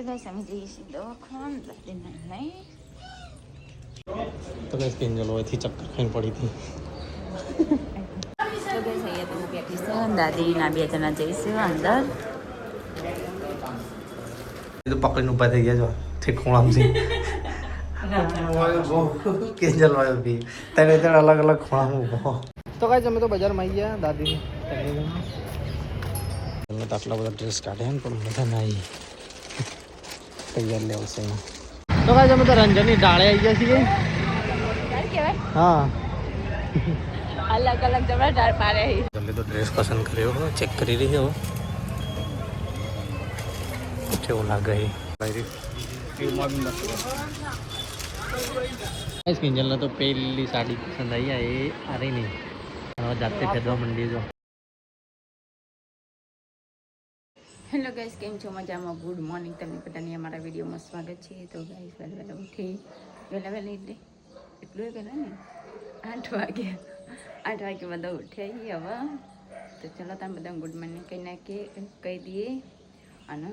અમે જઈએ છીએ દવાખાન દાદીને નહીં તો કઈ કિંજલ હોયથી ચક્કર ખાઈને પડી હતી. તો ગઈ અહીંયા તો હું બેઠી છે દાદીના 2 જણા જઈશું અંદર. તો પકડીને ઊભા થઈ ગયા છો ઠીક ખૂણામાં કિંજલ હોય બી તને અલગ અલગ ખૂણામાં ઊભો. તો કઈ અમે તો બજારમાં આવી ગયા દાદીને આટલા બધા ડ્રેસ કાઢે ને પણ બધા ના આવી તૈયાર લેવશે. તો કાંઈ અમે તો રંજનની ડાળે આવી ગયા છીએ. હા અલગ અલગ જમણા ડાળ પાડે. જલ્દી તો ડ્રેસ પસંદ કર્યો ચેક કરી રહી હવે કેવું લાગે કિંજલને તો પેલી સાડી પસંદ આવી એ આરે નહીં જાતે ફેરવા માંડી જો. હેલો ગાઈસ, કેમ છો? મજામાં? ગુડ મોર્નિંગ તમને બધાની અમારા વિડીયોમાં સ્વાગત છે. તો ગાઈસ વહેલા ઉઠી વહેલા એટલે એટલું એ કરે ને 8 વાગે બધા ઉઠ્યા હવે. તો ચાલો તમે બધા ગુડ મોર્નિંગ કહી નાખીએ કહી દઈએ. અને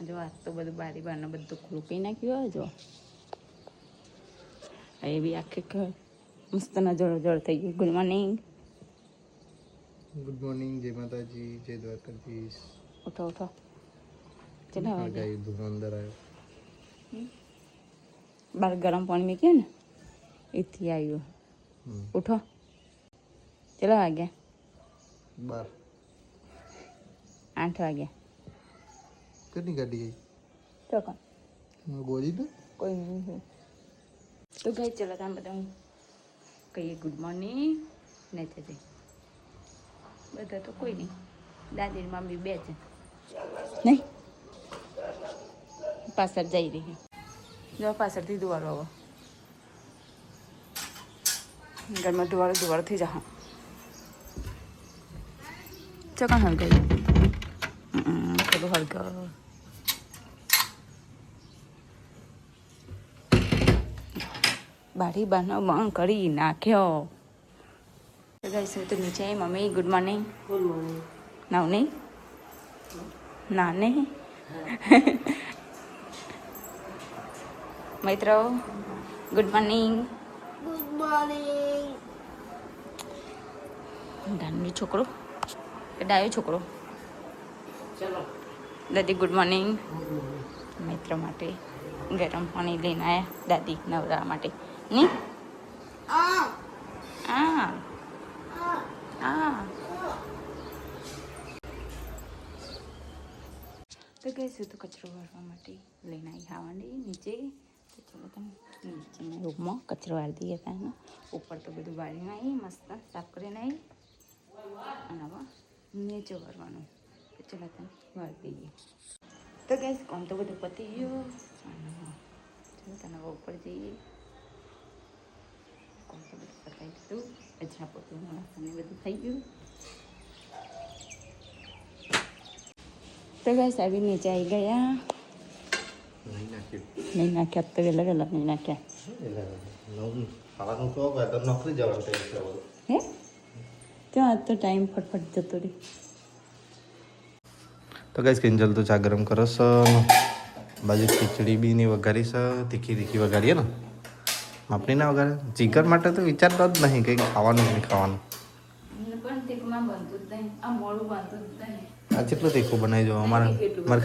જો આજ તો બધું બારી બારને બધું ખુલ્લું કહી નાખ્યું હોય. જો એ બી આખી મસ્ત નજર થઈ ગયું. Good morning. Good morning. જય માતાજી, જય દ્વારકાધીશ. ઉઠો ચલો અંદર આવ્યો બાર ગરમ પાણી મૂક્યું ને એથી આવ્યું. ઉઠો ચલો વાગ્યા 8 વાગ્યા. કેટલી ગાડી ગઈ તો કોણ બોલી તો કોઈ નહીં. તો ગઈ ચલો તમે બધા કહીએ ગુડ મોર્નિંગ. નહીં થતી બધા તો કોઈ નહીં. દાદી મમ્મી 2 છે નહીં. પાછળ જઈ રહી જો પાછળથી દુવારો હવે ઘરમાં દુવારો થઈ જા. ચોકન હળગાઈ પેલું હળગા બારી બારનો બંધ કરી નાખ્યો. ગઈ તો નીચે મમ્મી ગુડ મોર્નિંગ. Good morning. નાવ નહીં ના નહીં મિત્રો ગુડ મોર્નિંગ. Good morning. ગાંડો છોકરો કે ડાયો છોકરો. ચલો દાદી ગુડ મોર્નિંગ. મિત્ર માટે ગરમ પાણી લઈને આવ્યા દાદી નવરા માટે નહીં. તો ગઈશું તો કચરો વાળવા માટે લઈને આવી ખાવાની નીચે. તો ચલો તમે નીચેના રૂમમાં કચરો વાળી દઈએ. ત્યાં ઉપર તો બધું વાળીને આવી મસ્ત સાફ કરીને આવી અને હવે નીચે વાળવાનું. તો ચલો તમે વાળી દઈએ. તો ગઈશ કોમ તો બધું પતી ગયું. ચલો તને હવે ઉપર જઈએ. કોમ તો બધું પતાવી દીધું. અજરા પોતું માણસને બધું થઈ ગયું. તો ગાઈસ આવી નીચે આવી ગયા. નહીં નાખ્યા તો વહેલા નહીં નાખ્યા. નોકરી જવાનું હે ત્યાં આજ તો ટાઈમ ફટફટ જતો રહી. તો કઈ કિંજલ તો ચા ગરમ કરો છો. બાજુ ખીચડી બી ની વઘારી છે. તીખી વઘારીએ ને આપણી ના વઘારે. ચિકન માટે તો વિચારતો જ નહીં કંઈ ખાવાનું નહીં ખાવાનું. પણ તીખમાં બનતું જ નહીં. આ મોડું બનતું જ નહીં. આ કેટલું તીખું બનાવી દો. અમારે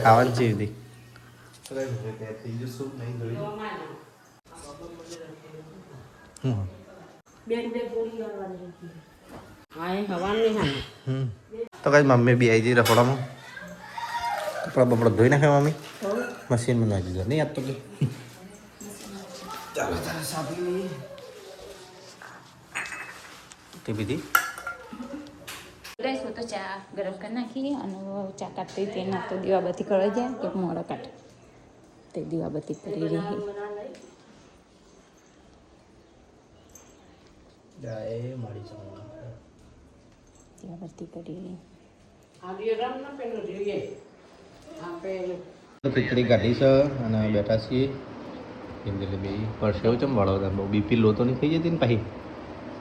ખાવાની છે એવી. તો કઈ મમ્મી બી આવી જઈ રસોડામાં. કપડા બપડા ધોઈ નાખ્યા મમ્મી. મશીનમાં નાખી દીધો નહીં યાદ તો કે ચાલો તારે સાપી લઈએ તે બીજી. ગાઈસ હું તો ચા ગરમ કરી નાખી અને ચા કાઢતી હતી. ના તો દીવાબત્તી કરવા જાય કે મોડા કાઢ તે દીવાબત્તી કરી રહી. દીવાબત્તી કરી રહી. ખીચડી કાઢી છે અને બેઠા છીએ. કિંજલે બે પરસેવો ચમ વાળો બહુ બીપી લો તો નહીં થઈ જતી ને પછી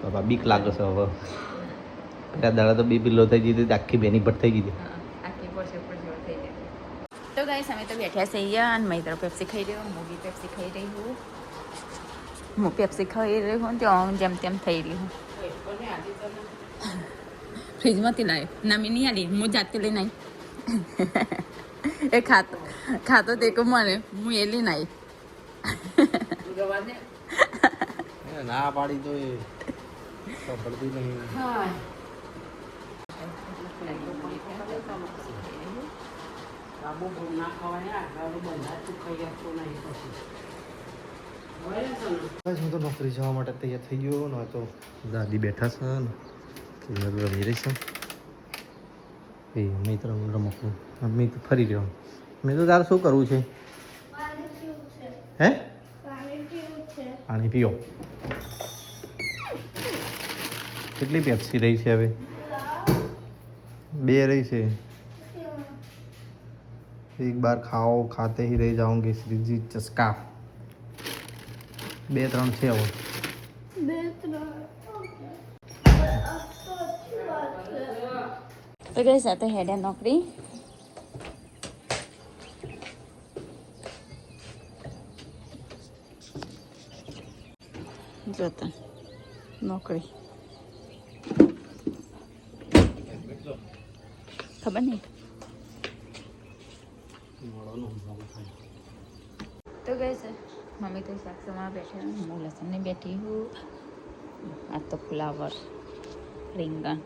બાબા બીક લાગે છે હવે. પેલા દાડા તો બીપી લો થઈ જતી આખી બેની ભટ થઈ ગઈ હતી. તો ગાઈસ અમે તો बैठा से અને मैं इधर पेप्सी खाई रही हूँ, मैं भी पेप्सी खाई रही हूँ. હું પેપ્સી ખાઈ રહી હું ત્યાં જેમ તેમ થઈ રહી હું. ફ્રીજમાંથી લાવ્યો ના મેં નહીં આલી, હું જાતે લઈને આવી. એ ખાતો તે કે મને હું એ લઈને આવી. ના પાડી તો એ પડતી નહીં. હું તો નોકરી જવા માટે તૈયાર થઈ ગયો ને તો દાદી બેઠા છે ને રમી રહી છે. એ મિત્ર રમકડું મમ્મી તો ફરી રહ્યો. મેં તો તારે શું કરવું છે? હે પાણી પીઓ. કેટલી પેપ્સી રહી છે હવે? 2 રહી છે. एक बार खाओ खाते ही रह जाओगे श्रीजी चस्का. 2-3 છે હવે. તો ગઈ સાથે હેડે નોકરી. જોતા નોકરી ખબર નહીં. तो गए सर मम्मी तो शाक से वहाँ बैठे हैं, मैं लहसुन में बैठी हूँ. आज तो फ्लावर रिंगन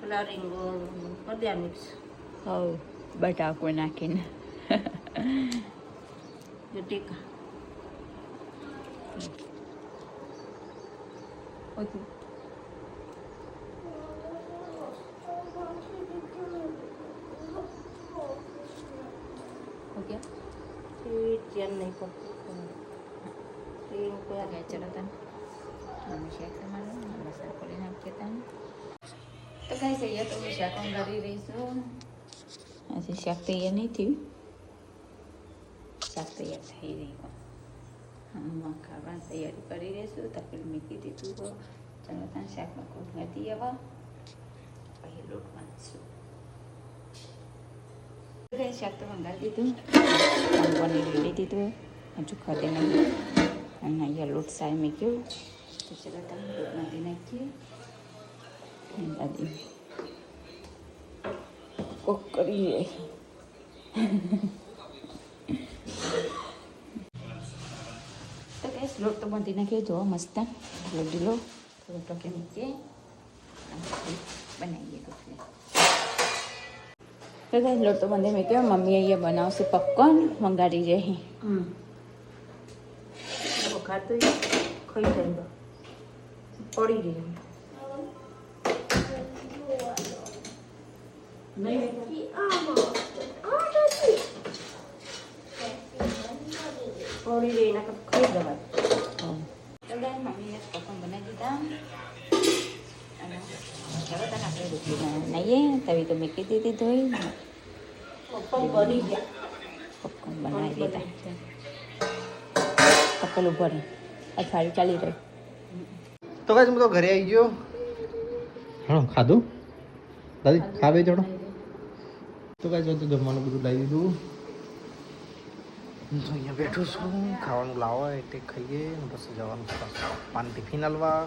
कर दिया मिक्स. हो बटाको नाखीने टीका ओके. हो गया चैन नहीं पड़ती गए. चलो तन मम्मी शेक से मारो मसाला को लेना आपके तन. तो कहीं से ये तो मैं शेक કરી રહી છું. આજે શાક તૈયાર નહીં થયું, શાક તૈયાર થઈ રહ્યું. હું ખાવાની તૈયારી કરી રહીશું. તપેલી મૂકી દીધું. ચલો તને શાકમાં કોઈ નથી હવે પછી લોટ બાંધશું. શાક તો મંગાવી દીધું, પનીર લઈ દીધું, હજુ ખાતે નહીં. અને અહીંયા લોટ સાય મૂક્યો. તો ચલો તમે લોટ બાંધી નાખીએ. દાદી કોક કરીએ. તો ગેસ લોટ તો બાંધી નાખ્યો. જો મસ્ત ઢીલો થોડો ટકે મૂકીએ બનાવીએ રોટલી. તો ગઈ લોટ તો બંધ મેં કહ્યું મમ્મી અહીંયા બનાવશે પપકોર્ન મંગાડી રહી. ખાતું ખાઈ જાય પડી ગયું. પડી રહી એના ખાઈ જવાય. તો ગઈ મમ્મીએ પપકોર્ન બનાવી દીધા. અને ચાલો તને આપણે રોટલી બનાવીએ. તવી તો મૂકી દીધી ધોઈ. પપકોર્ન બનાવી દીધા. તપેલું ભરે અઠવાડિયું ચાલી રહ્યું. તો કાંઈ હું તો ઘરે આવી ગયો. હા ખાધું દાદી ખાવે ચડો. તો કાંઈ તો જમવાનું બધું લાવી દીધું. હું તો અહીંયા બેઠો છું. ખાવાનું લાવો એટલે ખાઈએ ને પછી જવાનું પાણી ટિફિન હલવા.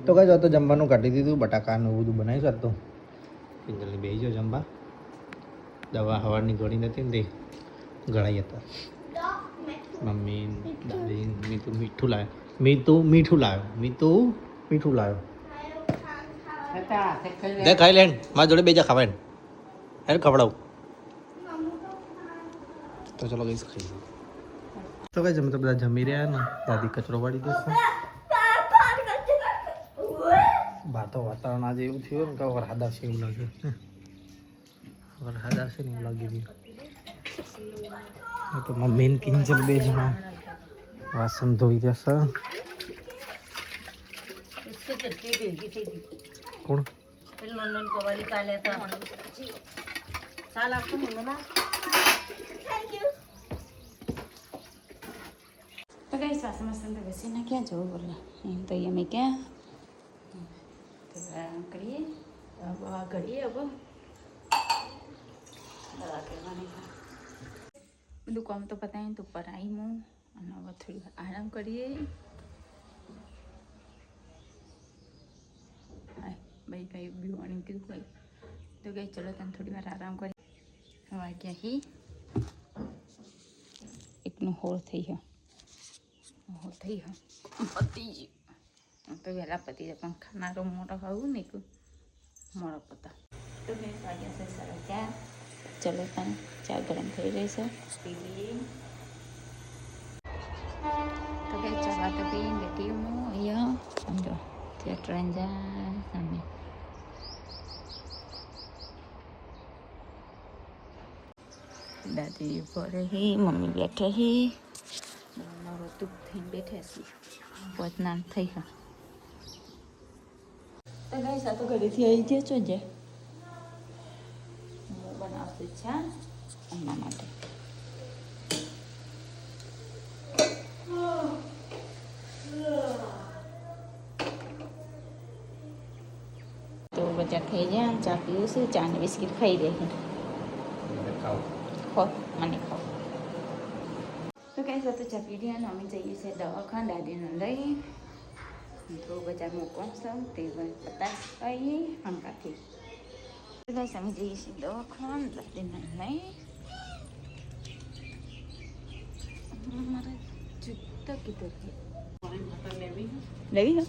તો કાંઈ તો જમવાનું કાઢી દીધું. બટાકાનું બધું બનાવીશું. આજ તો જલ્દી બેસી જાઓ જમવા. દવા હવારની ગળી નથી ને તે ગળાઈ હતા. મમ્મી દાદી મીઠું લાવ્યો. મીઠું લાવ્યો. દે ખાઈ લે. મારા જોડે બેજા ખાવા એને ખવડાવું. તો ચલો ગઈ ખાઈ. તો કઈ જમે તો બધા જમી રહ્યા ને દાદી કચરો વાળી દેશે. બહાર તો વાતાવરણ આજે એવું થયું ને કે વરસાદ આવશે એવું લાગે. વરસાદ આવશે ને એવું લાગી રહ્યું. તો મમ્મી કિંજલ 2 જણા વાસણ ધોઈ જશે. કોણ તો કઈ સાસુ મસ્ત તો બેસી ના ક્યાં જવું બોલે એમ તો અહીંયા મેં ક્યાં તો આરામ કરીએ દવા કરીએ હવે દવા કરવાની બધું કામ તો પતાવીને તો ઉપર આવી હું અને હવે થોડી વાર આરામ કરીએ ભાઈ ભાઈ બીવાનું કીધું ભાઈ તો ગઈ ચલો તને થોડી વાર આરામ કરીએ વાગ્યા હી એકનો હોળ થઈ ગયો પતી ગયું તો વહેલા પતી જાય પણ ખાનારો મોટો ખાવું ને મોડો પતા તો મેં વાગ્યા છે 4:30 ચલો તને ચા ગરમ થઈ રહી છે પી લઈએ તો કઈ ચા તો પી બેઠી હું અહીંયા સમજો ત્યાં ટ્રેન જાય સામે દાદી ઉપર હી મમ્મી બેઠે હી તું થઈને બેઠા છીએ પોતના થઈ ગયા તો ગાઈસ આ તો ઘરેથી આવી ગયા છો જે હું બનાવતી ચા એમના માટે તો બચ્ચા ખાઈ જાય ચા પીવું છે ચા ને બિસ્કિટ ખાઈ દે ખો મને ખો તો કઈ સાથે ચા પી રહ્યા અમે જઈએ છીએ દવાખાને દાદીને લઈ તો બજાર મૂકો તે પતાસ આવીએ હમણાંથી બસ અમે જઈએ છીએ દવાખાને દાદીને લઈ મારે જૂતા કીધું લેવી હો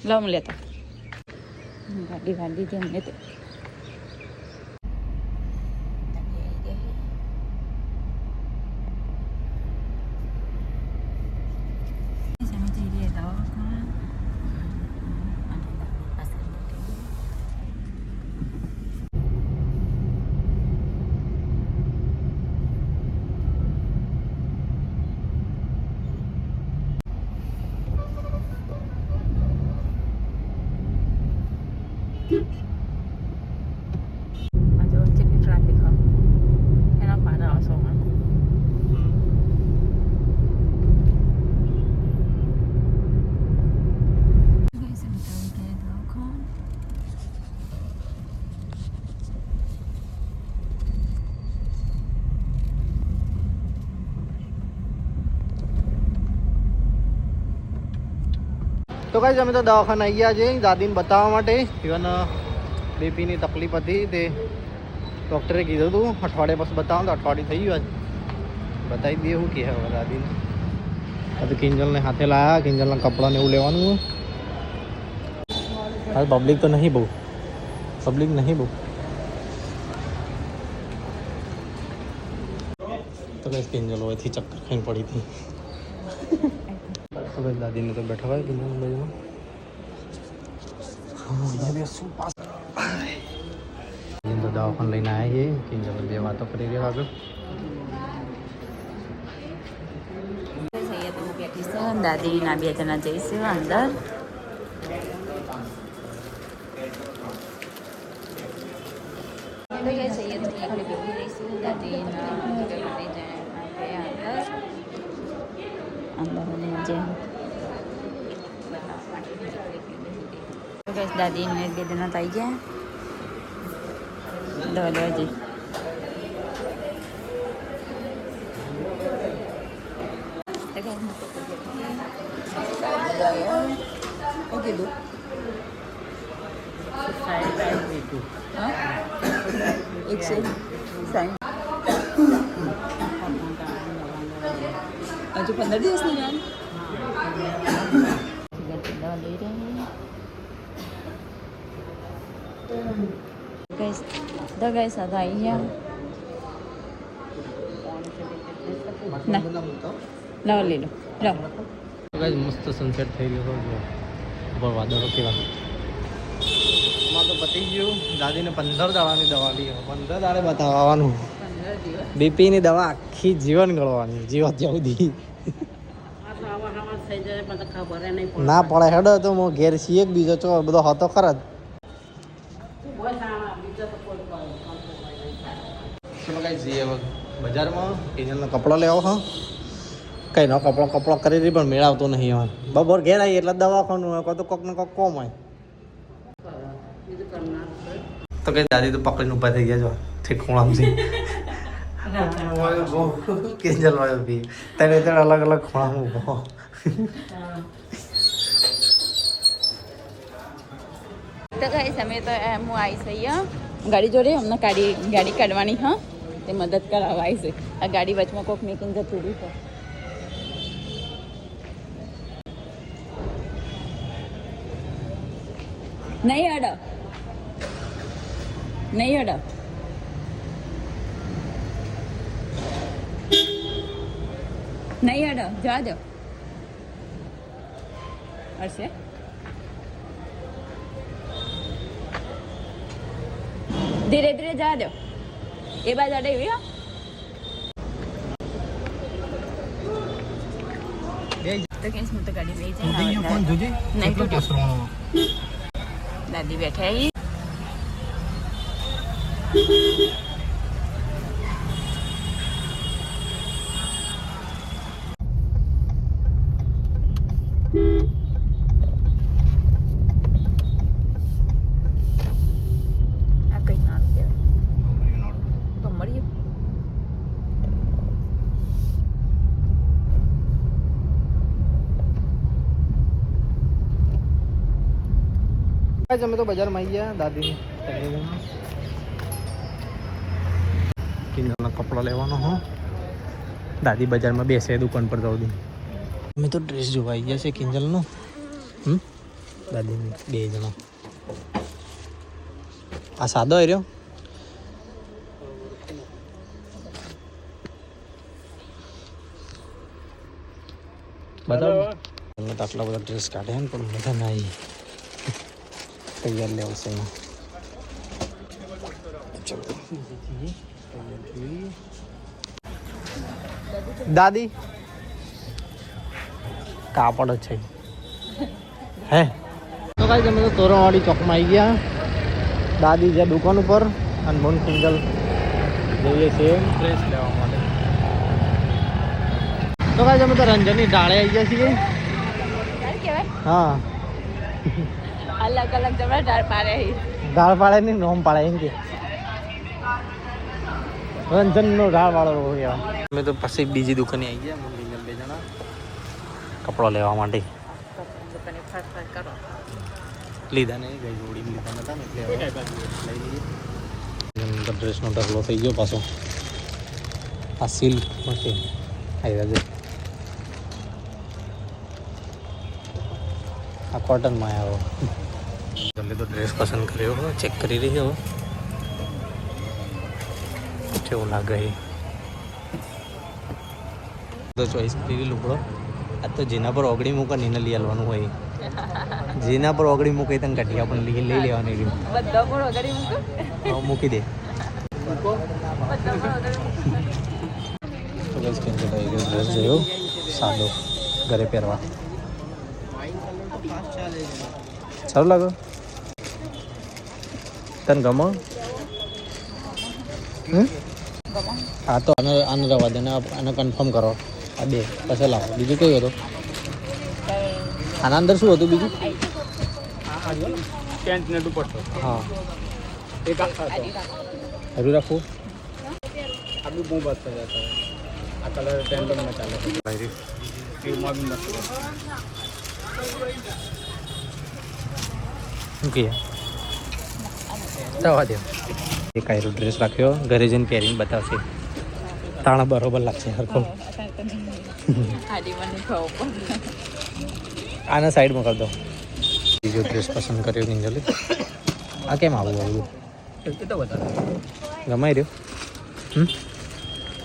લાવ લેતા ગાડી વાડી દે અમને તો તો ગાઈસ અમે તો દવાખાને આવી ગયા છે દાદીને બતાવવા માટે ઇવન બીપીની તકલીફ હતી તે ડૉક્ટરે કીધું હતું અઠવાડિયે પછી બતાવો તો અઠવાડિયું થઈ ગયું બતાવી દઈએ શું કહે હવે દાદીને આ તો કિંજલને હાથે લાયા કિંજલના કપડાને એવું લેવાનું હા પબ્લિક તો નહીં બહુ પબ્લિક નહીં બહુ તો કઈ કિંજલ હોયથી ચક્કર ખાઈને પડી હતી તો ભાઈ દાદીને તો બેઠા હોય કિંજલ બાજુમાં તો દવાખાને લઈને આવ્યા છીએ કિંજલ બે વાતો કરી રહ્યા આગળ દાદી ના 2 જણા જઈશું અંદર દાદી ને 2 જણા થઈ ગયા દવા લેવા જઈ ઓકે દો એક છે સાઈન હજુ 15 દિવસની યાર દવા લઈ રહી guys dah guys ada ayam nah law le લો લાવ ગાઈસ મસ્ત સનસેટ થઈ ગયો છે ઉપર વાદળો કેવા માં તો પતી ગયું દાદીને 15 દાડાની દવા લી 15 દાડે બતાવવાનું 15 દિવસ બીપી ની દવા આખી જીવન ગળવાની જીવત જવું ના પડે હેડો તો હું ઘેર છીએ એક બીજો ચો બધો હતો ખરા ચલો ગાઈસ જઈએ હવે બજારમાં કિંજલનો કપડો લેવો હા કઈ નો કપડો કરી રહી પણ મેળવતો નહીં હવે બપોર ઘેર આવી એટલે દવાખાનું હોય તો કોક ને કોક કોમ હોય તો કઈ દાદી તો પકડીને ઊભા થઈ ગયા છો ઠીક કિંજલ વાળો બી તને તો અલગ અલગ ખૂણામાં ઊભો તો કઈ સમય તો હું આવીશ અહીંયા ગાડી જોડે અમને ગાડી કાઢવાની હા તે મદદ કરાવવા આવીશ આ ગાડી વચમાં કોઈક મેકિંગ જતું રહ્યું છે નહીં અડો નહીં અડો નહીં અડો જવા દો હશે ધીરે ધીરે જવા દો એ બાજુ અડે એવી હો તો કેસ હું તો ગાડી લઈ જાય નહીં તૂટ્યો દાદી બેઠા અહીં આ કઈ નામ કહેવાય ભમરિયું અમે તો બજારમાં આવી ગયા દાદી કિંજલના કપડા લેવાનો હો દાદી બજારમાં બેસે દુકાન પર જવું અમે તો ડ્રેસ જોવા આવી ગયા છે કિંજલનો દાદી બે જણા આ સાદો આવ્યો બધા આટલા બધા ડ્રેસ કાઢ્યા ને પણ બધા ના આવી તૈયાર લેવશે દાદી કાપડ જ છે હે તો કાંઈ તમે તો તોરણવાળી ચોકમાં આવી ગયા દાદી જ્યાં દુકાન ઉપર અને બોન કિંજલ જઈએ છીએ ડ્રેસ લેવા માટે તો કાંઈ તમે તો રંજનની ડાળે આવી ગયા છીએ હા અલગ અલગ જબરા ડાળ પાડે દાળ પાડે નહીં નોમ પાડે એમ કે રંજનનો ડાળ વાળો કહેવાય અમે તો પછી બીજી દુકાને આવી ગયા કિંજલ બે જણા કપડો લેવા માટે લીધા નહીં ગઈ જોડી લીધા નતા ને એટલે લઈ લઈએ ડ્રેસનો ઢગલો થઈ ગયો પાછો આ સિલ્ક મશીન આવ્યા છે આ કોટનમાં આવ્યો જલ્દી તો ડ્રેસ પસંદ કર્યો ચેક કરી રહ્યો કેવું લાગે તો ચોઈસ કરી લુકડો આ તો જેના પર ઓગળી મૂકે એને લઈ આવવાનું હોય જેના પર ઓગળી મૂકે તને કાઢી પણ લઈ લેવાની બધા પર ઓગળી મૂકો મૂકી દે ડ્રેસ જોયો સાદો ઘરે પહેરવા સારું લાગે તને ગમો હા તો આને રવા દે આને કન્ફર્મ કરો આ બે પછી લાવો બીજું કયું હતું આના અંદર શું હતું બીજું પેન્ટ ને દુપટ્ટો હા એક હરું રાખવું આ બી બહુ બસ થઈ જતા આ કલર ટ્રેન્ડિંગમાં ચાલે ક્રીમમાં બી મસ્ત ઓકે જવા દે એક આયરો ડ્રેસ રાખ્યો ઘરે જઈને પહેરીને બતાવશે તાણા બરોબર લાગશે હરખો આના સાઈડમાં કરી દો બીજો ડ્રેસ પસંદ કર્યો કિંજલે આ કેમ આવું આવ્યું ગમાઈ રહ્યો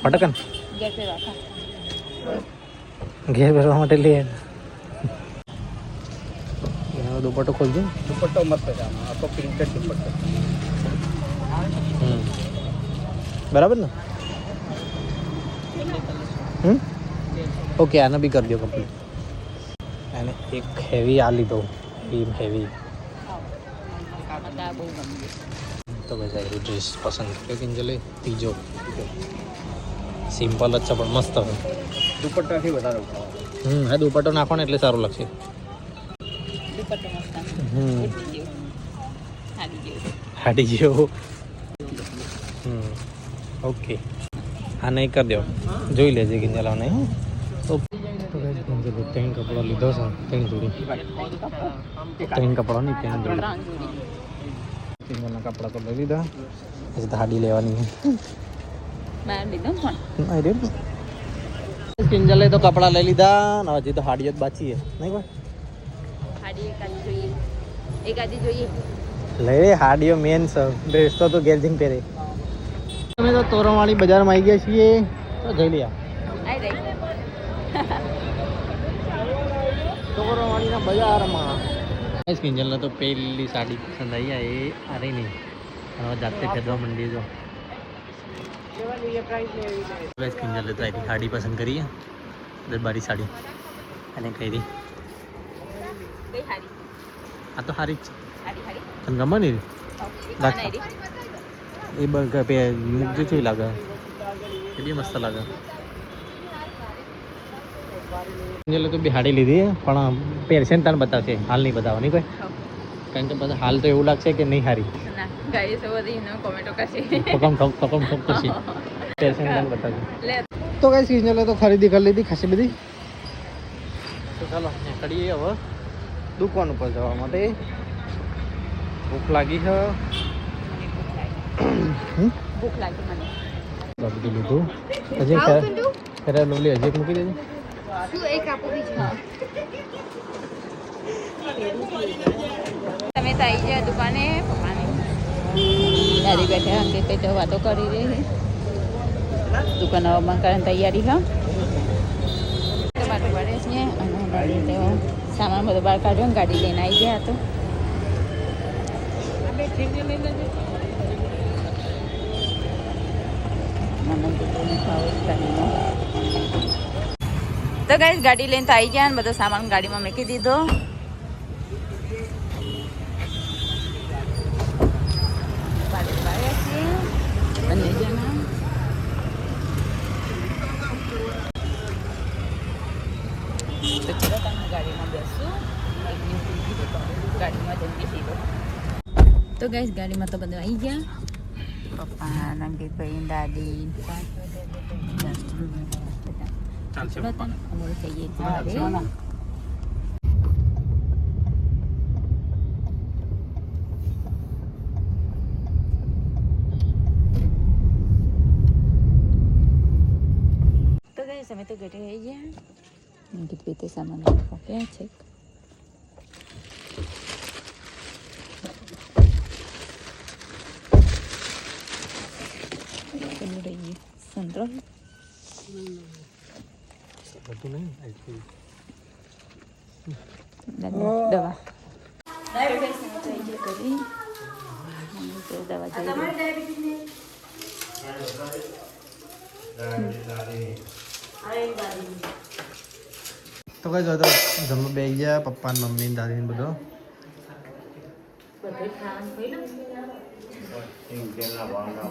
પટકન ઘેર પહેરવા માટે લે એનો દુપટ્ટો ખોલજો દુપટ્ટો મસ્ત છે આખો પ્રિન્ટેડ દુપટ્ટો બરાબર ને ઓકે આને બી કરી દો કમ્પ્લીટ અને એક હેવી આ લીધો એ હેવી તો બસ આ ડ્રેસ પસંદ કર્યો કિંજલે ત્રીજો સિમ્પલ જ છે પણ મસ્ત હવે દુપટ્ટાથી વધારે હા દુપટ્ટો નાખો ને એટલે સારું લાગશે હાડી જેવો ઓકે હા નહીં કરી દો જોઈ લેજે કિંજલાઓ નહીં ત્રણ કપડો લીધો છે ત્રણ જોડી ત્રણ કપડો નહીં ત્રણ જોડી કિંજલના કપડા તો લઈ લીધા પછી તો હાડી લેવાની કિંજલે તો કપડા લઈ લીધા ને હજી તો હાડીઓ જ બાકી છે નહીં ભાઈ લઈ હાડીઓ મેન છે ડ્રેસ તો ઘેર જઈને પહેરે અમે તો તોરણવાળી બજારમાં આવી ગયા છીએ તો જઈ લ્યા તોરણવાળીના બજારમાં કિંજલને તો પહેલી સાડી પસંદ આવી એ અરે નહીં હવે જાતે ફેરવા માંડી જો કિંજલે તો આવી સાડી પસંદ કરીએ દરબારી સાડી અને કઈ રી આ તો સારી જ છે તને ગમે ને એ મૂકજો કેવી લાગે એ બી મસ્ત લાગે તો બી હાડી લીધી પણ પહેરશે ને તને બતાવશે હાલ નહીં બતાવવાની કોઈ કારણ કે પછી હાલ તો એવું લાગશે કે નહીં હારી ઠોક કરશે પહેરશે ને તને બતાવશે તો કઈ સિઝનલે તો ખરીદી કરી લીધી ખાસી બધી તો ચાલો નીકળીએ હવે દુકાન ઉપર જવા માટે ભૂખ લાગી છે ભૂખ લાગી મને બધું લીધું હજી ખરા લોલી હજી મૂકી દેજો શું એક આપો બીજું તમે તો આવી ગયા દુકાને પપ્પાને દાદી બેઠા અંકે કઈ તો વાતો કરી રહી દુકાન બંધ કરવાની તૈયારી હા બાટું પડે છે અને દાદી તો સામાન બધો બહાર કાઢ્યો ને ગાડી લઈને આવી ગયા તો તો ગાઈસ ગાડી લઈને તો આવી ગયા ને બધો સામાન ગાડીમાં મૂકી દીધો બંને જણા તો ચલો તમે ગાડીમાં બેસું ગાડીમાં જલ્દી સીધો તો ગાઈસ ગાડીમાં તો બધા આવી ગયા પપ્પા નંદીભાઈ દાદી અમોલ કહીએ તો ગાઈસ અમે તો ઘરે આવી ગયા અંકિત ભાઈ તે સામાન ક્યાં છે સંતરો દવા તો કઈ જો જમવા બે ગયા પપ્પા ને મમ્મી ને દાદી ને બધો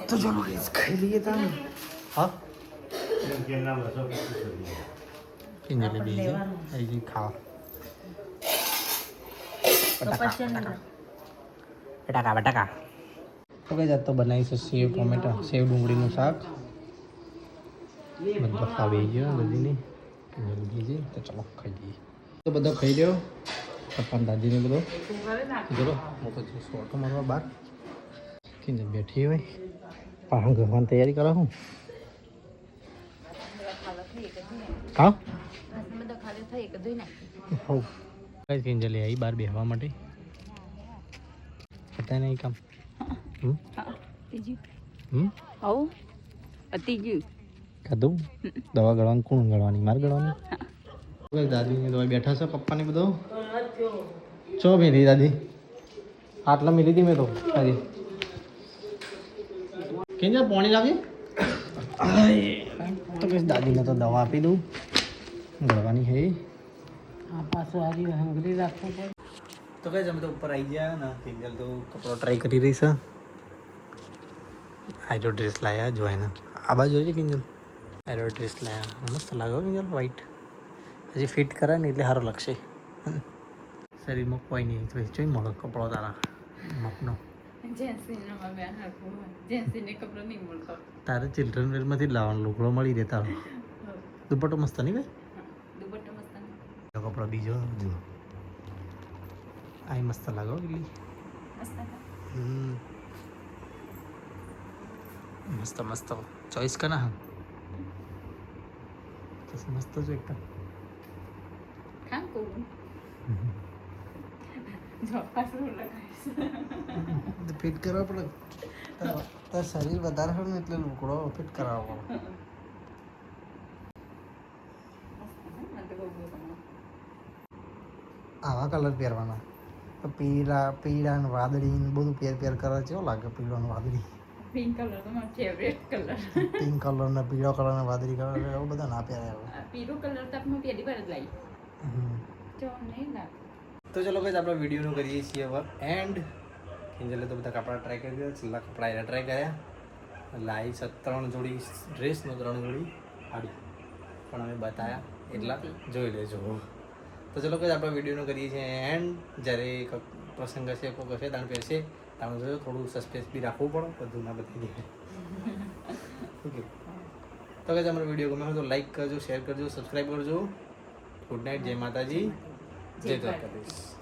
તો ચલો ખાઈ લઈએ તમે હા કિંજલે બીજી આવી ખાવા બટાકા તો કઈ જાત તો બનાવીશું સેવ ટોમેટો સેવ ડુંગળીનું શાક બધો ખાવી ગયો બધીની કિંજલે બીજી તો ચલો ખાઈ લઈએ તો બધો ખાઈ લ્યો પપ્પા દાદીને બધો ચલો હું તો ઓટો મારવા બહાર કિંજલ બેઠી હોય પાહણ ઘરવાની તૈયારી કરો હું હા કઈ કિંજલે આવી બહાર બેસવા માટે પતા નહીં કામ ખાધું દવા ગળવાની કોણ ગળવાની મારે ગળવાની દાદીની દવા બેઠા છે પપ્પાને બધો ચો મેલી દાદી આટલા મેલી હતી મેં તો હાજી કિંજલ પાણી લાવી તો કઈ દાદીને તો દવા આપી દઉં ગળવાની હે પાછું આવી હંગરી રાખવું પડે તો કઈ અમે તો ઉપર આવી ગયા ને કિંજલ તો કપડો ટ્રાય કરી રહી છે આયરો ડ્રેસ લાયા જો એને આ બાજુ જોઈ કિંજલ આયરો ડ્રેસ લાયા મસ્ત લાગે કિંજલ વ્હાઈટ હજી ફિટ કરે ને એટલે સારું લાગશે શરીરમાં કોઈ નહીં જોઈ મળો કપડો તારા મપનો જેન્સીનામાં બેન હરખું હોય જેન્સીને કપડો નહીં મળતો તારે ચિલ્ડ્રન વેરમાંથી જ લાવવાનો લુગડો મળી રહે તારો દુપટ્ટો મસ્ત નહીં ભાઈ દુપટ્ટો મસ્ત ને કપડો બીજો જુઓ આ મસ્ત લાગો પેલી મસ્ત હતા. મસ્ત મસ્ત ચોઈસ કરા હા તો મસ્ત જો એકદમ ખામ કહું જો પાછું લગાવીશ ફિટ કરવા પડે તાર શરીર વધારે હોય ને એટલે લુકડો ફિટ કરાવવો પડે આવા કલર પહેરવાના તો પીળા ને વાદળી ને બધું પહેર કરે કેવો લાગે પીળો ને વાદળી પિંક કલર તો મારો ફેવરેટ કલર પિંક કલર ને પીળો કલર ને વાદળી કલર એવું બધા ના પહેરાય હવે પીળો કલર તો આપણે પહેલી વાર જ લાવી જો નહીં લાગે તો ચલો ભાઈ આપણે વિડીયોનું કરીએ છીએ હવે એન્ડ કિંજલે તો બધા કપડાં ટ્રાય કરી દીધા છેલ્લા કપડાં એને ટ્રાય કર્યા લાવી 3 જોડી ડ્રેસનો 3 જોડી સાડી પણ અમે બતાવ્યા એટલા જોઈ લેજો તો ચલો ભાઈ આપણે વિડીયોનું કરીએ છીએ એન્ડ જ્યારે પ્રસંગ હશે કોઈ હશે તાણ પહેરશે તાણ જોયો થોડું સસ્પેન્સ બી રાખવું પડે બધું ના બધી દે ઓકે તો કે અમારો વિડીયો ગમે હોય તો લાઈક કરજો શેર કરજો સબસ્ક્રાઈબ કરજો ગુડ નાઇટ જય માતાજી જય દ્વારકાધીશ